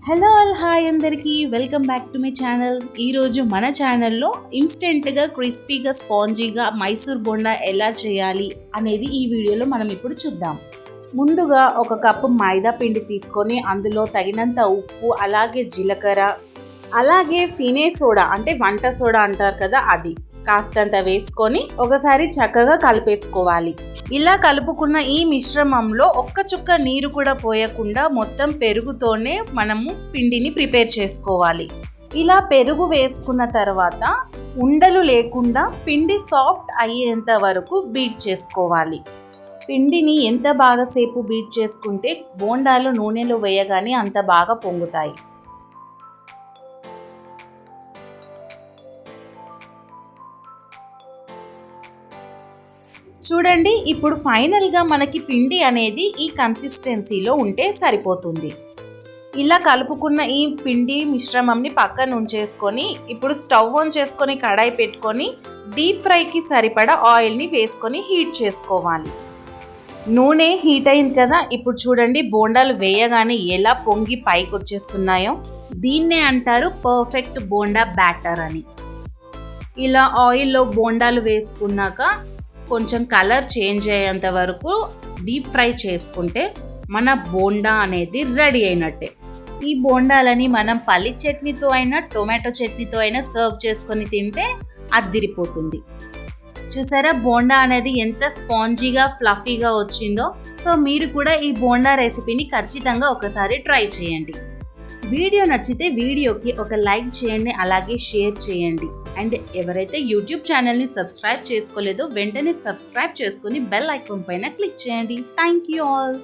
Hello hi అందరికీ welcome back to my channel. ఈరోజు మన ఛానల్లో ఇన్స్టెంట్గా క్రిస్పీగా స్పాంజీగా మైసూర్ బోండా ఎలా చేయాలి అనేది ఈ వీడియోలో మనం ఇప్పుడు చూద్దాం. ముందుగా ఒక కప్పు మైదా పిండి తీసుకొని అందులో తగినంత ఉప్పు, అలాగే జీలకర్ర, అలాగే తినే సోడా అంటే వంట సోడా అంటారు కదా, అది కాస్తంత వేసుకొని ఒకసారి చక్కగా కలిపేసుకోవాలి. ఇలా కలుపుకున్న ఈ మిశ్రమంలో ఒక్క చుక్క నీరు కూడా పోయకుండా మొత్తం పెరుగుతోనే మనము పిండిని ప్రిపేర్ చేసుకోవాలి. ఇలా పెరుగు వేసుకున్న తర్వాత ఉండలు లేకుండా పిండి సాఫ్ట్ అయ్యేంత వరకు బీట్ చేసుకోవాలి. పిండిని ఎంత బాగాసేపు బీట్ చేసుకుంటే బోండాలు నూనెలో వేయగానే అంత బాగా పొంగుతాయి. చూడండి, ఇప్పుడు ఫైనల్గా మనకి పిండి అనేది ఈ కన్సిస్టెన్సీలో ఉంటే సరిపోతుంది. ఇలా కలుపుకున్న ఈ పిండి మిశ్రమంని పక్కన ఉంచేసుకొని ఇప్పుడు స్టవ్ ఆన్ చేసుకొని కడాయి పెట్టుకొని డీప్ ఫ్రైకి సరిపడా ఆయిల్ని వేసుకొని హీట్ చేసుకోవాలి. నూనె హీట్ అయింది కదా, ఇప్పుడు చూడండి బోండాలు వేయగానే ఎలా పొంగి పైకి వచ్చేస్తున్నాయో. దీన్నే అంటారు పర్ఫెక్ట్ బోండా బ్యాటర్ అని. ఇలా ఆయిల్లో బోండాలు వేసుకున్నాక కొంచెం కలర్ చేంజ్ అయ్యేంత వరకు డీప్ ఫ్రై చేసుకుంటే మన బోండా అనేది రెడీ అయినట్టే. ఈ బోండాలని మనం పల్లి చట్నీతో అయినా టొమాటో చట్నీతో అయినా సర్వ్ చేసుకొని తింటే అద్దిరిపోతుంది. చూసారా బోండా అనేది ఎంత స్పాంజీగా ఫ్లఫీగా వచ్చిందో. సో మీరు కూడా ఈ బోండా రెసిపీని ఖచ్చితంగా ఒకసారి ట్రై చేయండి. వీడియో నచ్చితే వీడియోకి ఒక లైక్ చేయండి, అలాగే షేర్ చేయండి. అండ్ ఎవరైతే యూట్యూబ్ ఛానల్ని సబ్స్క్రైబ్ చేసుకోలేదో వెంటనే సబ్స్క్రైబ్ చేసుకుని బెల్ ఐకాన్ పైన క్లిక్ చేయండి. Thank you all.